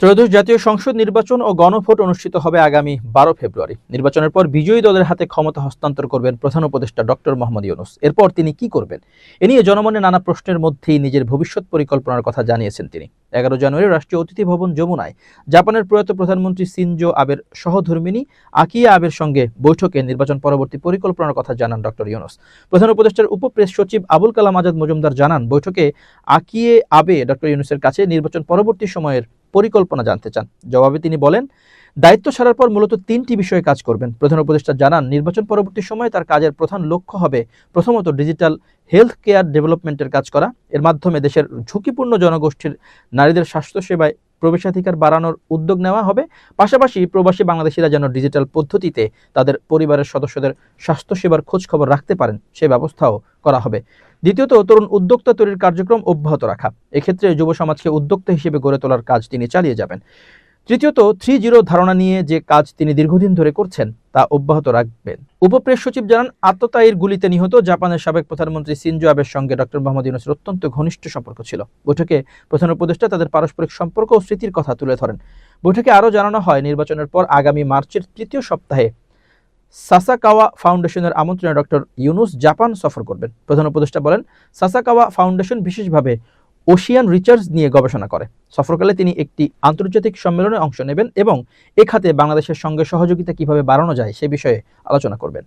ত্রয়োদশ জাতীয় সংসদ নির্বাচন ও গণভোট অনুষ্ঠিত হবে আগামী 12 ফেব্রুয়ারি। নির্বাচনের পর বিজয়ী দলের হাতে ক্ষমতা হস্তান্তর করবেন প্রধান উপদেষ্টা ডক্টর মোহাম্মদ ইউনূস। এরপর তিনি কি করবেন, এ নিয়ে জনমনে নানা প্রশ্নের মধ্যেই নিজের ভবিষ্যৎ পরিকল্পনার কথা জানিয়েছেন তিনি। 11 জানুয়ারি রাষ্ট্রীয় অতিথি ভবন যমুনায় জাপানের প্রয়াত প্রধানমন্ত্রী শিনজো আবের সহধর্মিণী আকিয়া আবের সঙ্গে বৈঠকে নির্বাচন পরবর্তী পরিকল্পনার কথা জানান ডক্টর ইউনূস। প্রধান উপদেষ্টার উপপ্রেস সচিব আবুল কালাম আজাদ মজুমদার জানান, বৈঠকে আকিয়ে আবে ডক্টর ইউনূসের কাছে নির্বাচন পরবর্তী সময়ের পরিকল্পনা জানতে চান। জবাবে তিনি বলেন, দায়িত্ব ছাড়ার পর মূলত 3টি বিষয়ে কাজ করবেন। প্রধান উপদেষ্টা জানান, নির্বাচন পরবর্তী সময়ে তার কাজের প্রধান লক্ষ্য হবে প্রথমত ডিজিটাল হেলথ কেয়ার ডেভেলপমেন্টের কাজ করা। এর মাধ্যমে দেশের ঝুঁকিপূর্ণ জনগোষ্ঠীর নারীদের স্বাস্থ্যসেবায় প্রবেশাধিকার বাড়ানোর উদ্যোগ নেওয়া হবে। পাশাপাশি প্রবাসী বাংলাদেশিরা যেন ডিজিটাল পদ্ধতিতে তাদের পরিবারের সদস্যদের স্বাস্থ্যসেবার খোঁজ খবর রাখতে পারেন, সে ব্যবস্থাও করা হবে। দ্বিতীয়ত, তরুণ উদ্যোক্তা তৈরির কার্যক্রম অব্যাহত রাখা। এক্ষেত্রে যুব সমাজকে উদ্যোক্তা হিসেবে গড়ে তোলার কাজ তিনি চালিয়ে যাবেন। তৃতীয়ত, 3-0 ধারণা নিয়ে যে কাজ তিনি দীর্ঘদিন ধরে করছেন তা অব্যাহত রাখবেন। উপপ্রেস সচিব জানান, আততায়ীর গুলিতে নিহত জাপানের সাবেক প্রধানমন্ত্রী শিনজো আবের সঙ্গে ডক্টর মোহাম্মদ ইউনূসের অত্যন্ত ঘনিষ্ঠ সম্পর্ক ছিল। বৈঠকে প্রধান উপদেষ্টা তাদের পারস্পরিক সম্পর্ক ও স্মৃতির কথা তুলে ধরেন। বৈঠকে আরও জানানো হয়, নির্বাচনের পর আগামী মার্চের 3য় সপ্তাহে সাসাকাওয়া ফাউন্ডেশনের আমন্ত্রণে ডক্টর ইউনূস জাপান সফর করবেন। প্রধান উপদেষ্টা বলেন, সাসাকাওয়া ফাউন্ডেশন বিশেষভাবে ওশিয়ান রিসার্চ নিয়ে গবেষণা করে। সফরকালে তিনি একটি আন্তর্জাতিক সম্মেলনে অংশ নেবেন এবং এ খাতে বাংলাদেশের সঙ্গে সহযোগিতা কিভাবে বাড়ানো যায় সে বিষয়ে আলোচনা করবেন।